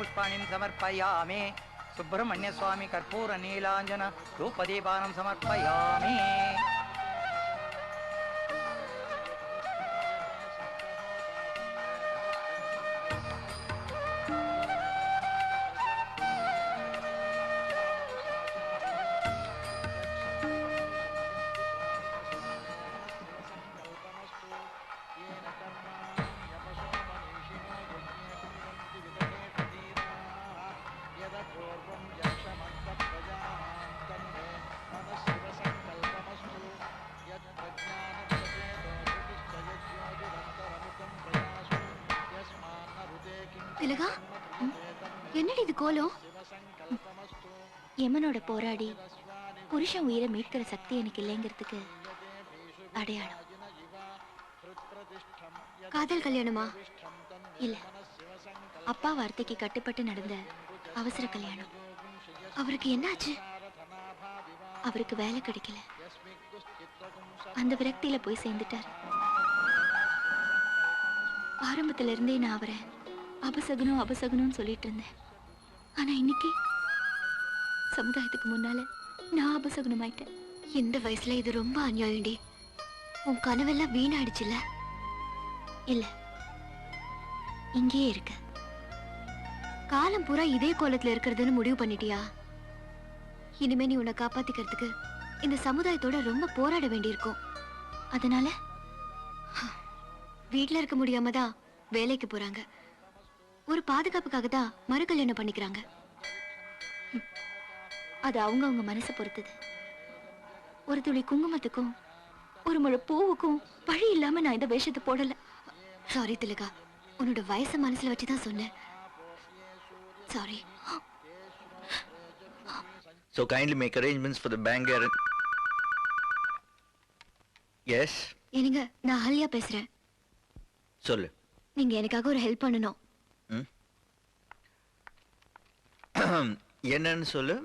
पुष्पाणिं समर्पयामि सुब्रह्मण्य स्वामी कर्पूर नीलांजन धूपदीपानं समर्पयामि திலகா, என்னடி இது கோலம்? யமனோட போராடி புருஷன் உயிரை மீட்கிற சக்தி எனக்கு இல்லைங்கிறதுக்கு அடையாளம். காதல் கல்யாணமா? இல்ல, அப்பா வார்த்தைக்கு கட்டுப்பட்டு நடந்த அவசர கல்யாணம். அவருக்கு என்னாச்சு? அவருக்கு வேலை கிடைக்கல. அந்த விரக்தியில போய் சேர்ந்துட்டாரு. ஆரம்பத்துல இருந்தே நான் அவரை அபசகுனம் அபசகுனம் சொல்லிட்டு இருந்தேன். ஆனா இன்னைக்கு சமுதாயத்துக்கு முன்னால நான் அபசகுனம் ஆயிட்டேன். இந்த வயசுல இது ரொம்ப அநியாயம்டி. உன் கனவெல்லாம் வீணாயிடுச்சுல? இல்ல, இங்கேயே இருக்க. காலம் பூரா இதே கோலத்துல இருக்கிறதுன்னு முடிவு பண்ணிட்டியா? இனிமே நீ உன்னை காப்பாத்திக்கிறதுக்கு இந்த சமுதாயத்தோட ரொம்ப போராட வேண்டியிருக்கும். அதனால வீட்டுல இருக்க முடியாம தான் வேலைக்கு போறாங்க. ஒரு பாதுகாப்புக்காக தான் மறு கல்யாணம் பண்ணிக்கிறாங்க. அது அவங்க மனசை பொறுத்தது. ஒரு துளி குங்குமத்துக்கும் ஒரு முழு பூவுக்கும் வழி இல்லாம நான் இந்த வேஷத்தை போடல. சாரி திலகா, உன்னோட வயசு மனசுல வச்சுதான் சொன்னேன். Sorry. So kindly make arrangements for the bank guarantee. Yes. என்னங்க, நான் ஹல்யா பேசுறேன். சொல்லு. நீங்க எனக்காக ஒரு ஹெல்ப் பண்ணணும். என்னன்னு சொல்லு.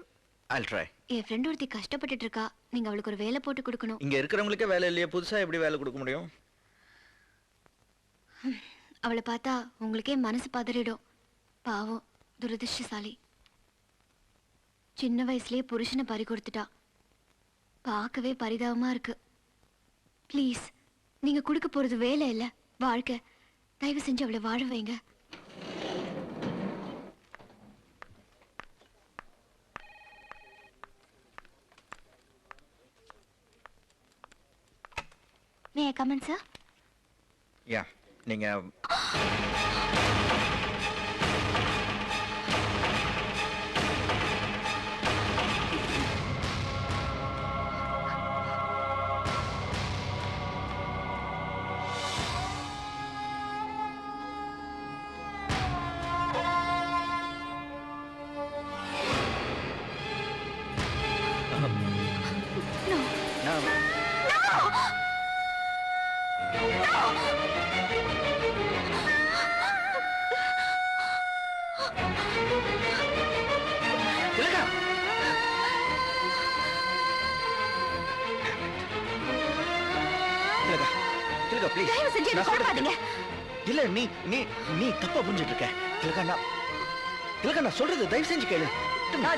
I'll try. என் ஃப்ரெண்ட் ஒருத்தி கஷ்டப்பட்டுட்டு இருக்கா. நீங்க அவளுக்கு ஒரு வேலை போட்டு கொடுக்கணும். இங்க இருக்கிறவங்களுக்கே வேலை இல்லையே, புதுசா எப்படி வேலை கொடுக்க முடியும்? அவளை பார்த்தா உங்களுக்கே மனசு பதறிடும். பாவம், துரதிர்ஷ்டசாலி. சின்ன வயசுலயே புருஷனை பறி கொடுத்துட்டா. பார்க்கவே பரிதாபமா இருக்கு. ப்ளீஸ், நீங்க கொடுக்க போறது வேலை இல்ல, வாழ்க்கை. தயவு செஞ்சு அவளை வாழ வைங்க. May I come in, sir? Yeah, நீங்க இல்ல, நீ தப்பா புரிஞ்சிட்டு இருக்க. திலகா, நான் சொல்றது தயவு செஞ்சு கேளு.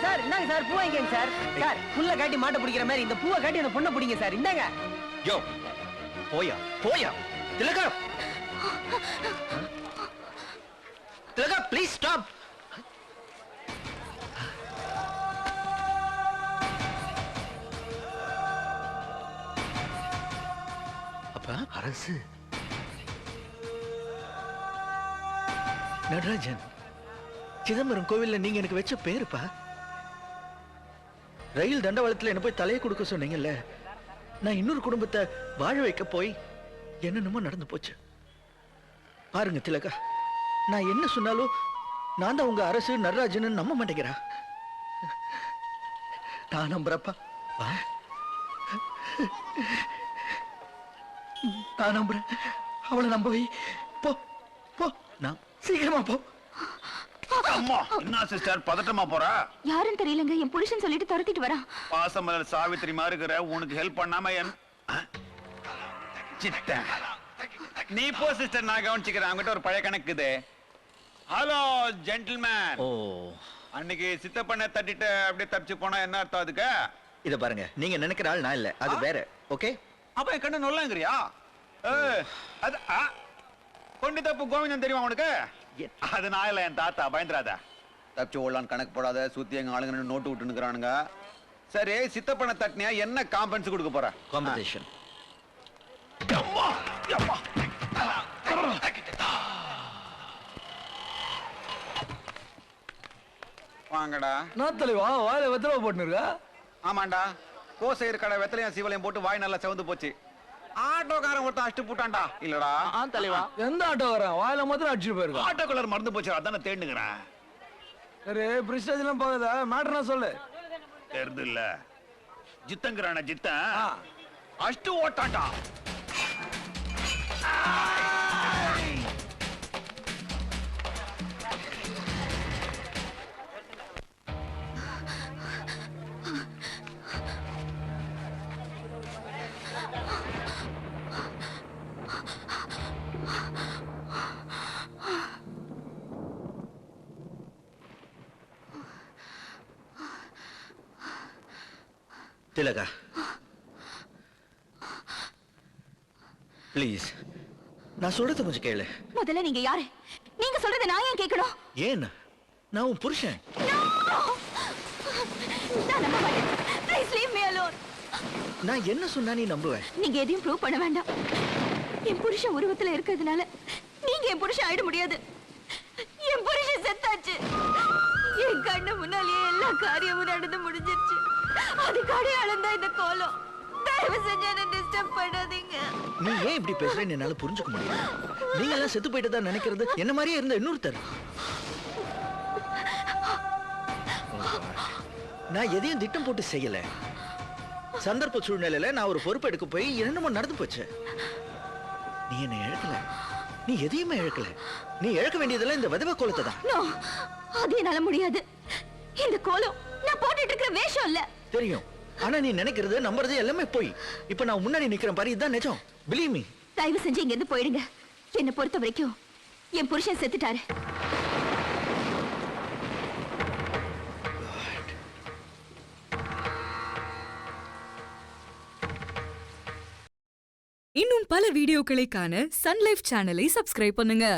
சார், இந்தாங்க சார், பூ வாங்கிக்கங்க சார். சார், புல்ல காட்டி மாட்ட பிடிக்கிற மாதிரி இந்த பூவை காட்டி அந்த பொண்ணை பிடிங்க சார். இந்தாங்க. யோ, போயா. திலகா, ப்ளீஸ் ஸ்டாப். அப்பா, அரசு நடராஜன், சிதம்பரம் கோவில்ல நீங்க எனக்கு வச்ச பேருப்பா. ரயில் தண்டவாளத்துல என்ன போய் தலையை கொடுக்க சொன்னீங்கல்ல, நான் இன்னொரு குடும்பத்தை வாழ வைக்க போய் என்னென்னமோ நடந்து போச்சு. பாருங்க திலகா, நான் என்ன சொன்னாலும் நான் தான் உங்க அரசு நடராஜன் நம்ப மாட்டேங்கிறா. நான் நம்புறப்பா, நான் நம்புறேன். அவளை நம்ப வை. போ போ, நான் சீக்கிரமா போ. அம்மா, என்ன சிஸ்டர் பதட்டமா போறா? யாரும் தெரியலங்க, என் புருஷன் சொல்லிட்டு துரத்திட்டு வரா. பாசமலர் சாவித்திரி மாதிரி இருக்கிற உனக்கு ஹெல்ப் பண்ணாம என் சித்த நீ போ சிஸ்டர், நான் கவனிச்சுக்கிறேன். அவங்ககிட்ட ஒரு பழைய கணக்குது. Hello gentleman. ஓ அன்னைக்கு சித்தப்பண்ண தட்டிட்டு அப்படியே தப்பிச்சு போனா என்ன அர்த்தம் அதுக்கு? இத பாருங்க, நீங்க நினைக்கிற ஆள் நான் இல்ல, அது வேற. ஓகே, அப்ப என் கண்ணு நொல்லங்கிறியா? அது கொண்டு தப்பு கோவிந்தன் தெரியுமா உனக்கு? அது நான் இல்ல, என் தாத்தா. பயந்துராத. தப்பிச்சு ஓடலான்னு கணக்கு போடாத. சுத்தி எங்க ஆளுங்க நோட்டு விட்டு நிக்கிறானுங்க. சரி, சித்தப்பண்ண தட்டினியா என்ன காம்பன்ஸ் கொடுக்க போற? காம்படிஷன். வாங்கடா. நான் தலைவா வாயில வெத்தலை போட்டுருக்கா. ஆமாண்டா, கோசை கடை வெத்தலையும் சீவலையும் போட்டு வாய் நல்லா செவந்து போச்சு. ஆட்டோக்காரன் ஒருத்தன் அடிச்சு போட்டான்டா. இல்லடா தலைவா. எந்த ஆட்டோ வரேன் வாயில மாத்திரம் அடிச்சுட்டு போயிருக்கா. ஆட்டோ கலர் மறந்து போச்சு, அதானே தேடுங்கிறேன். சரி பிரிஸ்டேஜ் எல்லாம் போகுதா மேட்டர்னா சொல்லு. தெரிது இல்ல, ஜித்தங்கிறான ஜித்தன் அஷ்டு ஓட்டாண்டா. திலகா ப்ளீஸ், நான் சொல்றது கொஞ்சம் கேளு. முதல்ல நீங்க யாரு? நீங்க சொல்றத நான் ஏன் கேட்கணும்? ஏன்? நான் உன் புருஷன். நான் நம்ப மாட்டேன். Please leave me alone. நான் என்ன சொன்னா நீ நம்புவேன்? நீங்க எதையும் ப்ரூவ் பண்ண வேண்டாம். என் புருஷன் உருவத்துல இருக்கிறதுனால நீங்க என் புருஷன் ஆயிட முடியாது. என் புருஷன் செத்தாச்சு. என் கண்ணு முன்னாலேயே எல்லா காரியமும் நடந்து முடிஞ்சிருச்சு. அதுக்கு அடையாளம் தான் இந்த கோலம். தயவு செஞ்சு என்ன டிஸ்டர்ப் பண்ணாதீங்க. நீ ஏன் இப்படி பேசுறேன்னு என்னால புரிஞ்சுக்க முடியல. நீங்க எல்லாம் செத்து போயிட்டு தான் நினைக்கிறது என்ன மாதிரியே இருந்த இன்னொருத்தர். நான் எதையும் திட்டம் போட்டு செய்யல. சந்தர்ப்ப சூழ்நிலையில நான் ஒரு பொறுப்பு எடுக்க போய் என்னமோ நடந்து போச்சு. நீ என்ன இழக்கல, நீ எதையுமே இழக்கல. நீ இழக்க வேண்டியதெல்லாம் இந்த விதவை கோலத்தை தான். நோ, அது என்னால முடியாது. இந்த கோலம் நான் போட்டுட்டு இருக்கிற வேஷம் இல்ல. தெரியும், ஆனா நீ நினைக்கிறது நம்புறது எல்லாமே போய். இப்ப நான் முன்னாடி நிக்கிறேன் பாரு, இதுதான் நிஜம். Believe me. தயவு செஞ்சு இங்க இருந்து போயிடுங்க. என்னை பொறுத்த வரைக்கும் என் புருஷன் செத்துட்டாரு. இன்னும் பல வீடியோக்களை காண சன் லைஃப் சேனலை சப்ஸ்கிரைப் பண்ணுங்க.